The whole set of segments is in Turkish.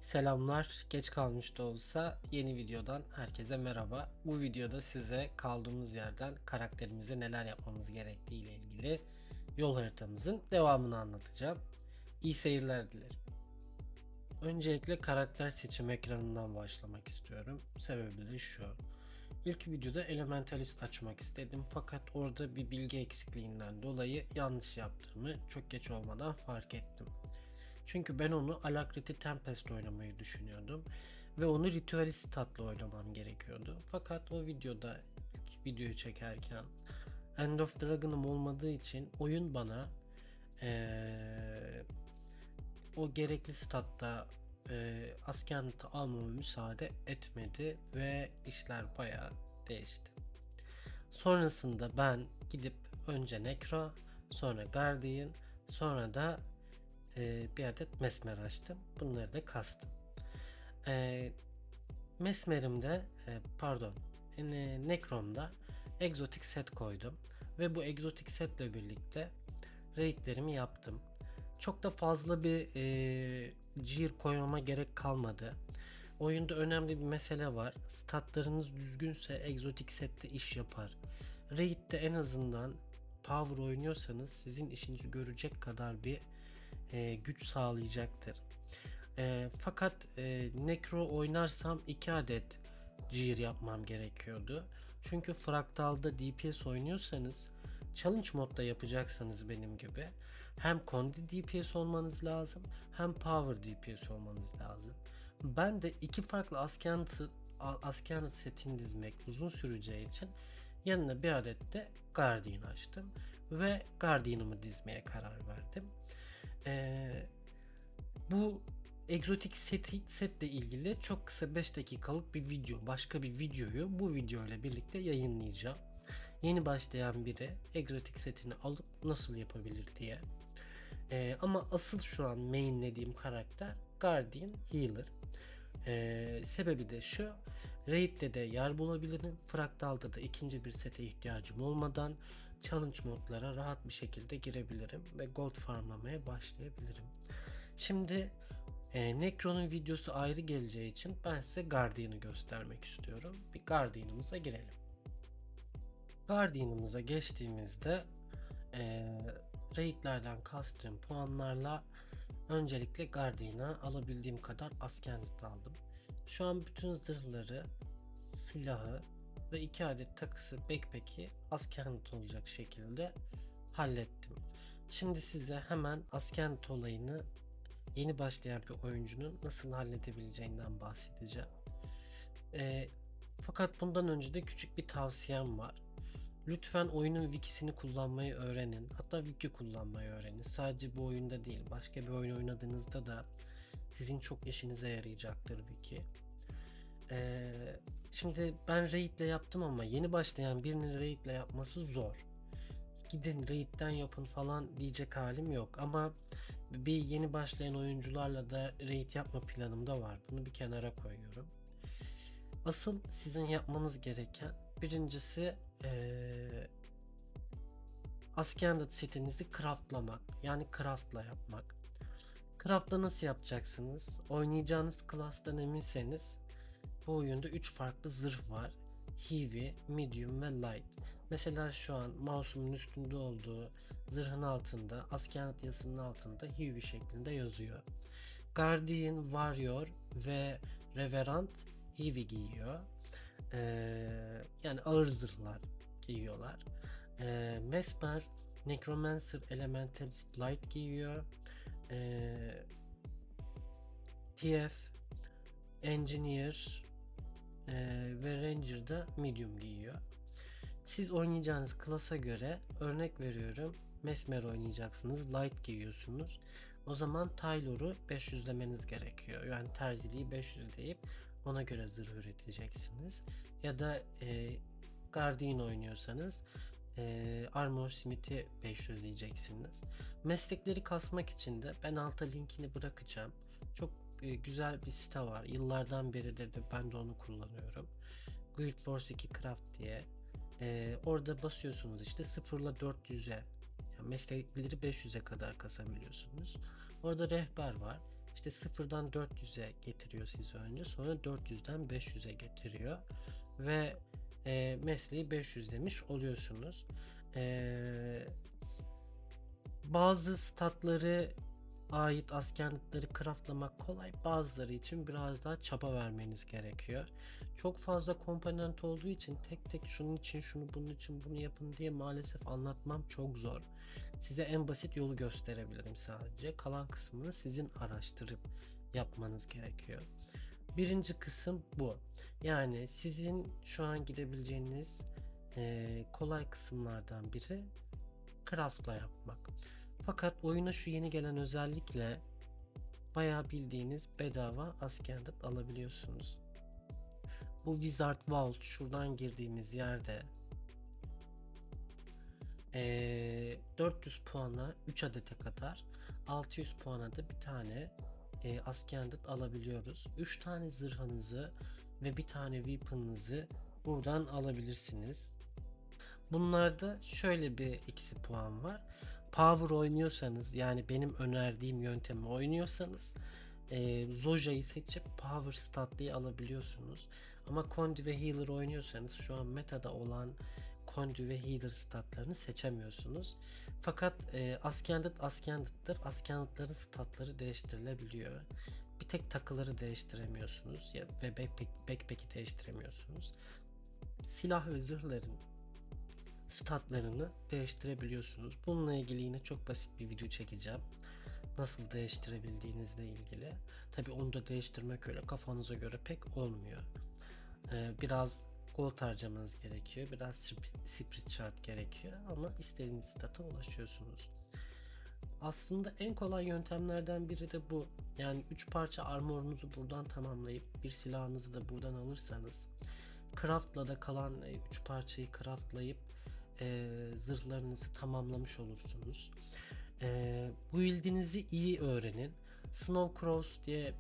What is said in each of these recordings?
Selamlar, geç kalmış da olsa yeni videodan herkese merhaba. Bu videoda size kaldığımız yerden karakterimize neler yapmamız gerektiği ile ilgili yol haritamızın devamını anlatacağım. İyi seyirler dilerim. Öncelikle karakter seçim ekranından başlamak istiyorum. Sebebi de şu. İlk videoda Elementalist açmak istedim fakat orada bir bilgi eksikliğinden dolayı yanlış yaptığımı çok geç olmadan fark ettim. Çünkü ben onu Alacrity Tempest oynamayı düşünüyordum ve onu Ritualist tatlı oynamam gerekiyordu. Fakat o videoda ilk videoyu çekerken End of Dragon'ım olmadığı için oyun bana o gerekli statta askerlikte almama müsaade etmedi ve işler bayağı değişti. Sonrasında ben gidip önce Necro, sonra Guardian, sonra da bir adet Mesmer açtım. Bunları da kastım. Mesmer'imde pardon Necrom'da egzotik set koydum. Ve bu egzotik setle birlikte raidlerimi yaptım. Çok da fazla bir gear koymama gerek kalmadı. Oyunda önemli bir mesele var. Statlarınız düzgünse egzotik sette iş yapar. Raid'de en azından power oynuyorsanız sizin işinizi görecek kadar bir güç sağlayacaktır. Fakat Necro oynarsam 2 adet Gear yapmam gerekiyordu. Çünkü Fractal'da DPS oynuyorsanız Challenge modda yapacaksanız benim gibi hem Condi DPS olmanız lazım hem Power DPS olmanız lazım. Ben de iki farklı asker setini dizmek uzun süreceği için yanına bir adet de Guardian açtım ve Guardian'ımı dizmeye karar verdim. Bu egzotik setle ilgili çok kısa 5 dakikalık bir video, başka bir videoyu bu video ile birlikte yayınlayacağım. Yeni başlayan biri egzotik setini alıp nasıl yapabilir diye. Ama asıl şu an mainlediğim karakter Guardian Healer. Sebebi de şu. Raid'de de yer bulabilirim. Fractal'da da ikinci bir sete ihtiyacım olmadan challenge modlara rahat bir şekilde girebilirim ve gold farmlamaya başlayabilirim. Şimdi Necro'nun videosu ayrı geleceği için ben size Guardian'ı göstermek istiyorum. Bir Guardian'ımıza girelim. Guardian'ımıza geçtiğimizde raidlerden kastığım puanlarla öncelikle Guardian'a alabildiğim kadar askerlik aldım. Şu an bütün zırhları, silahı ve 2 adet takısı backpack'i askerlik olacak şekilde hallettim. Şimdi size hemen askerlik olayını yeni başlayan bir oyuncunun nasıl halledebileceğinden bahsedeceğim. Fakat bundan önce de küçük bir tavsiyem var. Lütfen oyunun wikisini kullanmayı öğrenin. Hatta wiki kullanmayı öğrenin. Sadece bu oyunda değil, başka bir oyun oynadığınızda da sizin çok işinize yarayacaktır wiki. Şimdi ben raid ile yaptım ama yeni başlayan birinin raid ile yapması zor. Gidin raid'den yapın falan diyecek halim yok ama bir yeni başlayan oyuncularla da raid yapma planım da var. Bunu bir kenara koyuyorum. Asıl sizin yapmanız gereken birincisi Ascended setinizi craftlamak. Yani craftla yapmak. Craftla nasıl yapacaksınız? Oynayacağınız class'tan eminseniz bu oyunda 3 farklı zırh var. Heavy, Medium ve Light. Mesela şu an mouse'umun üstünde olduğu zırhın altında, Ascended yazısının altında Heavy şeklinde yazıyor. Guardian, Warrior ve Reverend Heavy giyiyor. Yani ağır zırhlar giyiyorlar. Mesmer, Necromancer, Elementalist Light giyiyor. TF, Engineer ve Ranger da Medium giyiyor. Siz oynayacağınız klasa göre örnek veriyorum. Mesmer oynayacaksınız. Light giyiyorsunuz. O zaman Taylor'u 500'lemeniz gerekiyor. Yani terziliği 500 deyip ona göre zırh üreteceksiniz. Ya da Guardian oynuyorsanız Armor Smith'i 500 diyeceksiniz. Meslekleri kasmak için de ben alta linkini bırakacağım. Çok güzel bir site var. Yıllardan beridir de ben de onu kullanıyorum. Guild Wars 2 Craft diye. Orada basıyorsunuz işte 0 ile 400'e, yani meslekleri 500'e kadar kasabiliyorsunuz. Orada rehber var. İşte 0'dan 400'e getiriyor sizi önce. Sonra 400'den 500'e getiriyor. Ve mesleği 500 demiş oluyorsunuz. Bazı statları ait askerlikleri craftlamak kolay. Bazıları için biraz daha çaba vermeniz gerekiyor. Çok fazla komponent olduğu için tek tek şunun için şunu bunun için bunu yapın diye maalesef anlatmam çok zor. Size en basit yolu gösterebilirim sadece. Kalan kısmını sizin araştırıp yapmanız gerekiyor. Birinci kısım bu. Yani sizin şu an gidebileceğiniz kolay kısımlardan biri craftla yapmak. Fakat oyuna şu yeni gelen özellikle bayağı bildiğiniz bedava askerlik alabiliyorsunuz. Bu Wizard Vault şuradan girdiğimiz yerde 400 puana 3 adete kadar, 600 puana da bir tane askerlik alabiliyoruz. 3 tane zırhınızı ve bir tane weapon'ınızı buradan alabilirsiniz. Bunlarda şöyle bir eksi puan var. Power oynuyorsanız, yani benim önerdiğim yöntemi oynuyorsanız Zoja'yı seçip Power statlayı alabiliyorsunuz. Ama Condi ve Healer oynuyorsanız şu an metada olan Condi ve Healer statlarını seçemiyorsunuz. Fakat askerliktir. Askerliklerin statları değiştirilebiliyor. Bir tek takıları değiştiremiyorsunuz ve backpack'i değiştiremiyorsunuz. Silah ve zırhların statlarını değiştirebiliyorsunuz. Bununla ilgili yine çok basit bir video çekeceğim. Nasıl değiştirebildiğinizle ilgili. Tabi onu da değiştirmek öyle kafanıza göre pek olmuyor. Biraz gold harcamanız gerekiyor. Biraz spirit chart gerekiyor. Ama istediğiniz stata ulaşıyorsunuz. Aslında en kolay yöntemlerden biri de bu. Yani 3 parça armorunuzu buradan tamamlayıp bir silahınızı da buradan alırsanız, craftla da kalan 3 parçayı craftlayıp zırhlarınızı tamamlamış olursunuz. Build'inizi iyi öğrenin. Snow Cross diye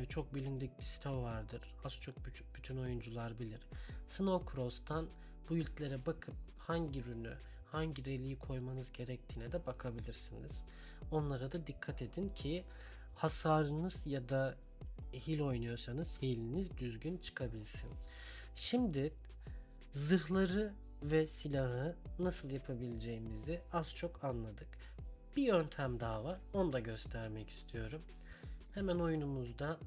çok bilindik bir site vardır. Az çok bütün oyuncular bilir. Snow Cross'tan build'lere bakıp hangi ürünü, hangi reliği koymanız gerektiğine de bakabilirsiniz. Onlara da dikkat edin ki hasarınız ya da heal oynuyorsanız heal'iniz düzgün çıkabilsin. Şimdi zırhları ve silahı nasıl yapabileceğimizi az çok anladık. Bir yöntem daha var. Onu da göstermek istiyorum. Hemen oyunumuzda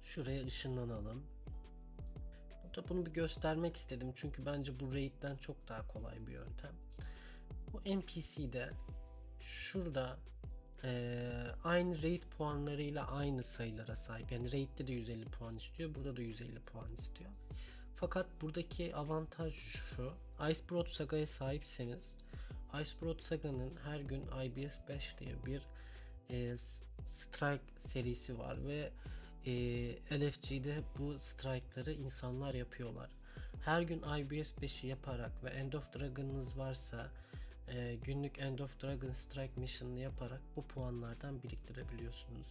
şuraya ışınlanalım. Burada bunu bir göstermek istedim. Çünkü bence bu raid'den çok daha kolay bir yöntem. Bu NPC'de şurada aynı raid puanlarıyla aynı sayılara sahip. Yani raid'de de 150 puan istiyor. Burada da 150 puan istiyor. Fakat buradaki avantaj şu. Icebroad Saga'ya sahipseniz, Icebroad Saga'nın her gün IBS 5 diye bir strike serisi var ve LFG'de bu strike'ları insanlar yapıyorlar. Her gün IBS 5'i yaparak ve End of Dragon'ınız varsa günlük End of Dragon Strike Mission'ını yaparak bu puanlardan biriktirebiliyorsunuz.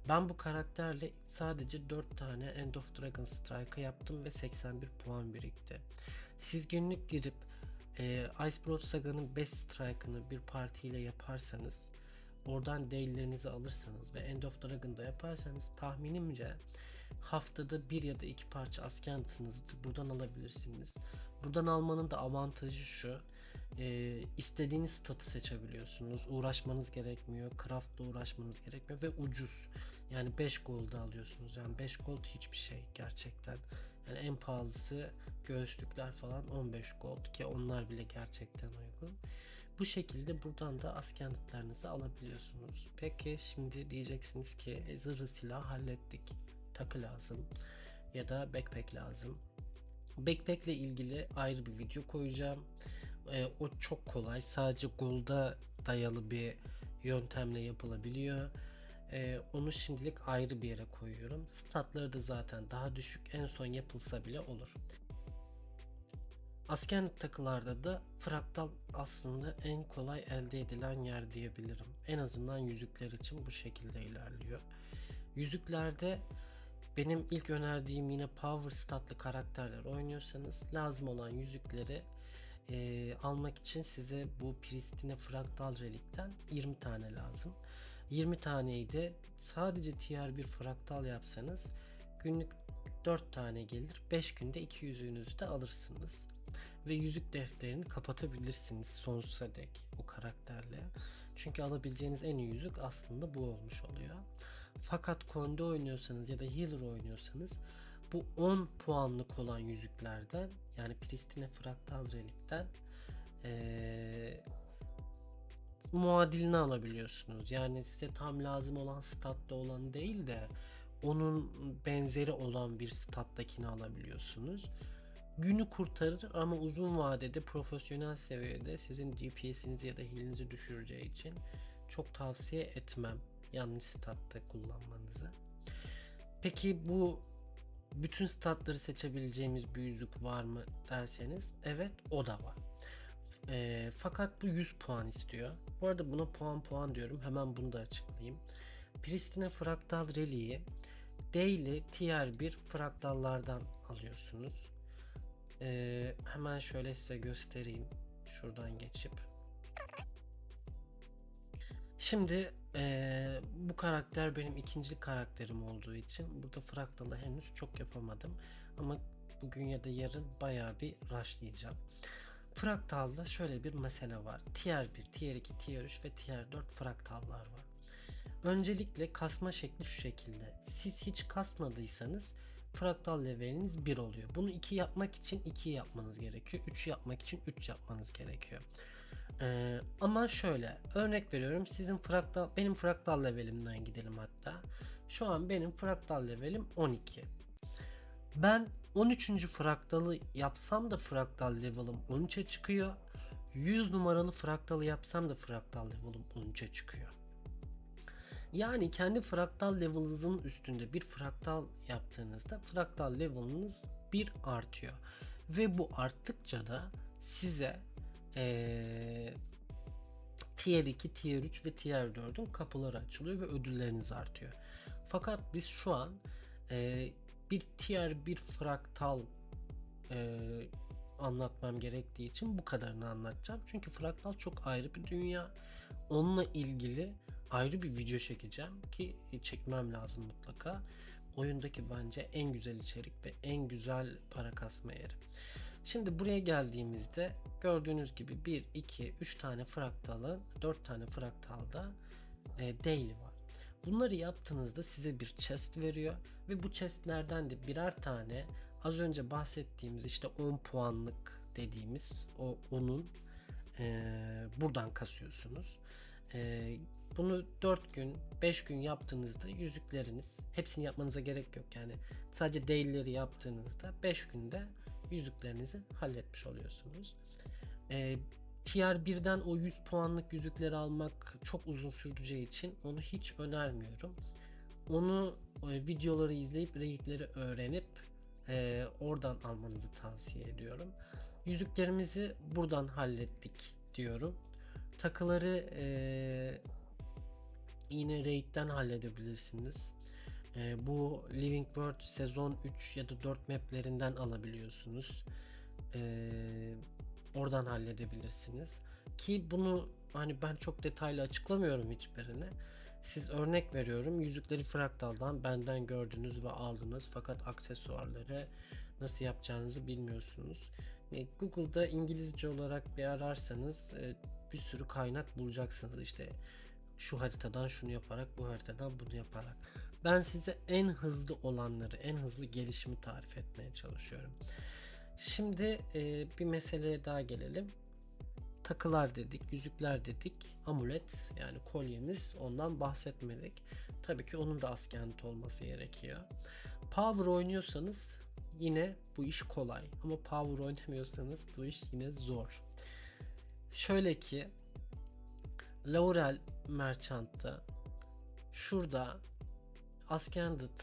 Ben bu karakterle sadece 4 tane End of Dragon Strike'ı yaptım ve 81 puan birikti. Siz günlük girip Icebroad Saga'nın 5 Strike'ını bir partiyle yaparsanız, oradan değillerinizi alırsanız ve End of Dragon'da yaparsanız tahminimce haftada bir ya da iki parça askerliğinizi buradan alabilirsiniz. Buradan almanın da avantajı şu. İstediğiniz statı seçebiliyorsunuz. Uğraşmanız gerekmiyor. Craft'la uğraşmanız gerekmiyor ve ucuz. Yani 5 gold'a alıyorsunuz. Yani 5 gold hiçbir şey gerçekten. Yani en pahalısı göğüslükler falan 15 gold ki onlar bile gerçekten uygun. Bu şekilde buradan da askerliklerinizi alabiliyorsunuz. Peki şimdi diyeceksiniz ki zırhı silah hallettik. Takı lazım ya da backpack lazım. Backpack ile ilgili ayrı bir video koyacağım. O çok kolay. Sadece gold'a dayalı bir yöntemle yapılabiliyor. Onu şimdilik ayrı bir yere koyuyorum. Statları da zaten daha düşük. En son yapılsa bile olur. Askerlik takılarda da fraktal aslında en kolay elde edilen yer diyebilirim. En azından yüzükler için bu şekilde ilerliyor. Yüzüklerde benim ilk önerdiğim yine power statlı karakterler oynuyorsanız lazım olan yüzükleri almak için size bu Pristine Fraktal Relik'ten 20 tane lazım. 20 taneyi de sadece tier 1 fraktal yapsanız günlük 4 tane gelir. 5 günde 2 yüzüğünüzü de alırsınız. Ve yüzük defterini kapatabilirsiniz sonsuza dek o karakterle. Çünkü alabileceğiniz en iyi yüzük aslında bu olmuş oluyor. Fakat Konde oynuyorsanız ya da Healer oynuyorsanız bu 10 puanlık olan yüzüklerden, yani Pristine Fraktal Relik'ten muadilini alabiliyorsunuz. Yani size tam lazım olan statta olan değil de onun benzeri olan bir stattakini alabiliyorsunuz. Günü kurtarır ama uzun vadede profesyonel seviyede sizin DPS'inizi ya da heal'inizi düşüreceği için çok tavsiye etmem yanlış statta kullanmanızı. Peki bu bütün statları seçebileceğimiz bir yüzük var mı derseniz, evet, o da var. Fakat bu 100 puan istiyor. Bu arada buna puan diyorum. Hemen bunu da açıklayayım. Pristine Fraktal Relik'i Daily Tier 1 fraktallardan alıyorsunuz. Hemen şöyle size göstereyim. Şuradan geçip. Şimdi bu karakter benim ikinci karakterim olduğu için burada fraktalı henüz çok yapamadım. Ama bugün ya da yarın bayağı bir rushlayacağım. Fraktalda şöyle bir mesele var. Tier 1, Tier 2, Tier 3 ve Tier 4 fraktallar var. Öncelikle kasma şekli şu şekilde. Siz hiç kasmadıysanız fraktal leveliniz 1 oluyor. Bunu 2 yapmak için 2 yapmanız gerekiyor. 3 yapmak için 3 yapmanız gerekiyor. Ama şöyle örnek veriyorum, benim fraktal levelimden gidelim hatta. Şu an benim fraktal levelim 12. Ben 13. fraktalı yapsam da fraktal level'ım 13'e çıkıyor. 100 numaralı fraktalı yapsam da fraktal level'ım 13'e çıkıyor. Yani kendi fraktal level'ınızın üstünde bir fraktal yaptığınızda fraktal level'ınız 1 artıyor. Ve bu arttıkça da size Tier 2, Tier 3 ve Tier 4'ün kapıları açılıyor ve ödülleriniz artıyor. Fakat biz şu an bir Tier 1 fraktal anlatmam gerektiği için bu kadarını anlatacağım. Çünkü fraktal çok ayrı bir dünya. Onunla ilgili ayrı bir video çekeceğim ki çekmem lazım mutlaka. Oyundaki bence en güzel içerik ve en güzel para kasma yeri. Şimdi buraya geldiğimizde gördüğünüz gibi 1, 2, 3 tane fraktalı, 4 tane fraktalda daily var. Bunları yaptığınızda size bir chest veriyor ve bu chestlerden de birer tane az önce bahsettiğimiz işte 10 puanlık dediğimiz onun buradan kasıyorsunuz. Bunu 4 gün 5 gün yaptığınızda yüzükleriniz, hepsini yapmanıza gerek yok, yani sadece daily'leri yaptığınızda 5 günde yüzüklerinizi halletmiş oluyorsunuz. Tier 1'den o 100 puanlık yüzükleri almak çok uzun süreceği için onu hiç önermiyorum. Onu videoları izleyip relikleri öğrenip oradan almanızı tavsiye ediyorum. Yüzüklerimizi buradan hallettik diyorum. Takıları yine raid'den halledebilirsiniz. Bu Living World sezon 3 ya da 4 maplerinden alabiliyorsunuz. Oradan halledebilirsiniz. Ki bunu hani ben çok detaylı açıklamıyorum hiçbirini. Siz örnek veriyorum, yüzükleri fraktaldan benden gördünüz ve aldınız fakat aksesuarları nasıl yapacağınızı bilmiyorsunuz. Google'da İngilizce olarak bir ararsanız bir sürü kaynak bulacaksınız. İşte şu haritadan şunu yaparak, bu haritadan bunu yaparak. Ben size en hızlı olanları, en hızlı gelişimi tarif etmeye çalışıyorum. Şimdi bir meseleye daha gelelim. Takılar dedik, yüzükler dedik, amulet yani kolyemiz, ondan bahsetmedik. Tabii ki onun da askent olması gerekiyor. Power oynuyorsanız yine bu iş kolay ama power oynamıyorsanız bu iş yine zor. Şöyle ki Laurel Merchant'ta şurada Ascended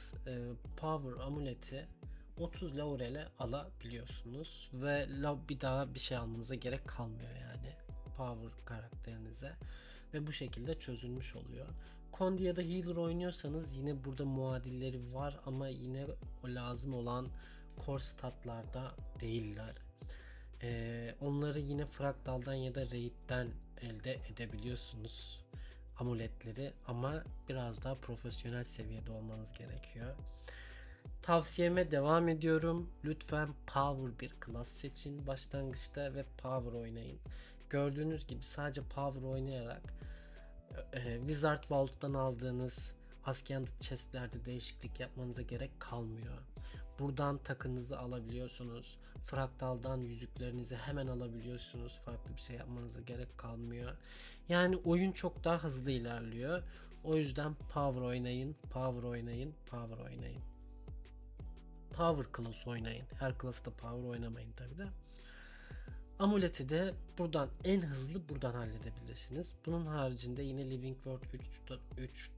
Power amuleti 30 Laurel'e alabiliyorsunuz ve bir daha bir şey almanıza gerek kalmıyor yani Power karakterinize ve bu şekilde çözülmüş oluyor. Condi ya da Healer oynuyorsanız yine burada muadilleri var ama yine o lazım olan core statlarda değiller. Onları yine Fractal'dan ya da Raid'den elde edebiliyorsunuz. amuletleri ama biraz daha profesyonel seviyede olmanız gerekiyor. Tavsiyeme devam ediyorum. Lütfen Power bir klas seçin başlangıçta ve Power oynayın. Gördüğünüz gibi sadece Power oynayarak Wizard Vault'tan aldığınız Askent chestlerde değişiklik yapmanıza gerek kalmıyor. Buradan takınızı alabiliyorsunuz. Fraktaldan yüzüklerinizi hemen alabiliyorsunuz. Farklı bir şey yapmanıza gerek kalmıyor. Yani oyun çok daha hızlı ilerliyor. O yüzden Power oynayın, Power oynayın, Power oynayın. Power class oynayın. Her class'ta Power oynamayın tabi de. Amuleti de buradan en hızlı buradan halledebilirsiniz. Bunun haricinde yine Living World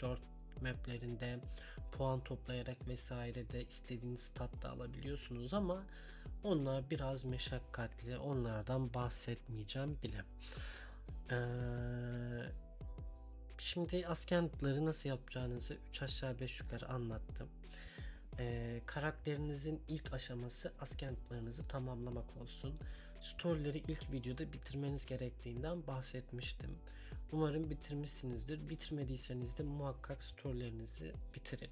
3-4 maplerinde puan toplayarak vesaire de istediğiniz statta alabiliyorsunuz ama onlar biraz meşakkatli. Onlardan bahsetmeyeceğim bile. Şimdi askentleri nasıl yapacağınızı 3 aşağı 5 yukarı anlattım. Karakterinizin ilk aşaması askentlerinizi tamamlamak olsun. Storyleri ilk videoda bitirmeniz gerektiğinden bahsetmiştim. Umarım bitirmişsinizdir. Bitirmediyseniz de muhakkak storylerinizi bitirin.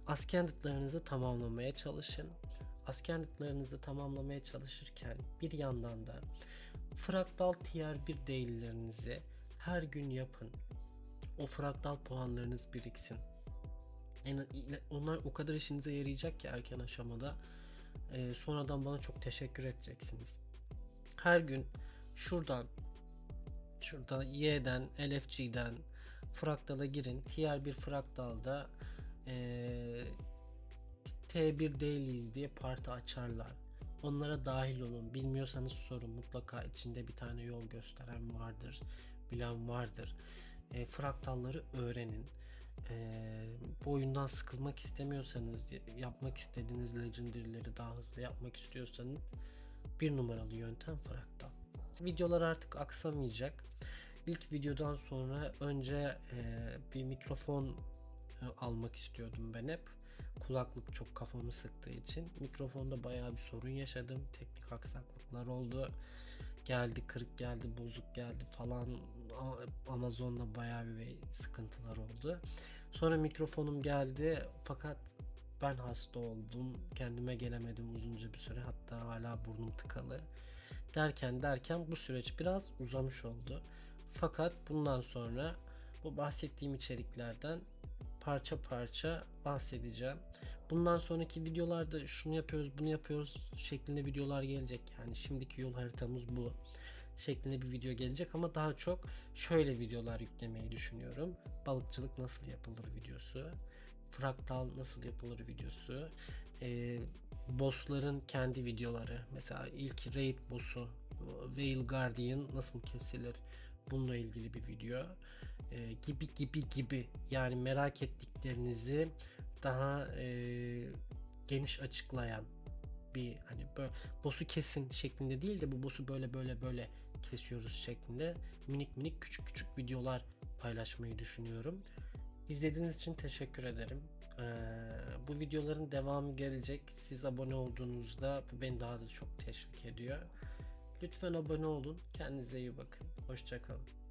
Askentlerinizi tamamlamaya çalışın. Askentlerinizi tamamlamaya çalışırken bir yandan da fraktal tier 1 değillerinizi her gün yapın. O fraktal puanlarınız biriksin. Onlar o kadar işinize yarayacak ki erken aşamada sonradan bana çok teşekkür edeceksiniz. Her gün şuradan Y'den LFG'den fraktala girin. Tier 1 fraktalda T1 değiliz diye parti açarlar. Onlara dahil olun. Bilmiyorsanız sorun. Mutlaka içinde bir tane yol gösteren vardır. Bilen vardır. Fraktalları öğrenin. Bu oyundan sıkılmak istemiyorsanız, yapmak istediğiniz legendary'leri daha hızlı yapmak istiyorsanız bir numaralı yöntem fraktal. Videolar artık aksamayacak. İlk videodan sonra önce bir mikrofon almak istiyordum ben hep. Kulaklık çok kafamı sıktığı için. Mikrofonda bayağı bir sorun yaşadım. Teknik aksaklıklar oldu. Geldi, kırık geldi, bozuk geldi falan. Amazon'da bayağı bir sıkıntılar oldu. Sonra mikrofonum geldi fakat ben hasta oldum. Kendime gelemedim uzunca bir süre. Hatta hala burnum tıkalı. Derken bu süreç biraz uzamış oldu. Fakat bundan sonra bu bahsettiğim içeriklerden parça parça bahsedeceğim. Bundan sonraki videolarda şunu yapıyoruz, bunu yapıyoruz şeklinde videolar gelecek. Yani şimdiki yol haritamız bu şeklinde bir video gelecek ama daha çok şöyle videolar yüklemeyi düşünüyorum. Balıkçılık nasıl yapılır videosu, fraktal nasıl yapılır videosu, bossların kendi videoları. Mesela ilk raid boss'u Veil Guardian nasıl kesilir? Bununla ilgili bir video. Gibi yani merak ettiklerinizi daha geniş açıklayan bir hani böyle boss'u kesin şeklinde değil de bu boss'u böyle kesiyoruz şeklinde minik küçük videolar paylaşmayı düşünüyorum. İzlediğiniz için teşekkür ederim. Bu videoların devamı gelecek. Siz abone olduğunuzda bu beni daha da çok teşvik ediyor. Lütfen abone olun. Kendinize iyi bakın. Hoşça kalın.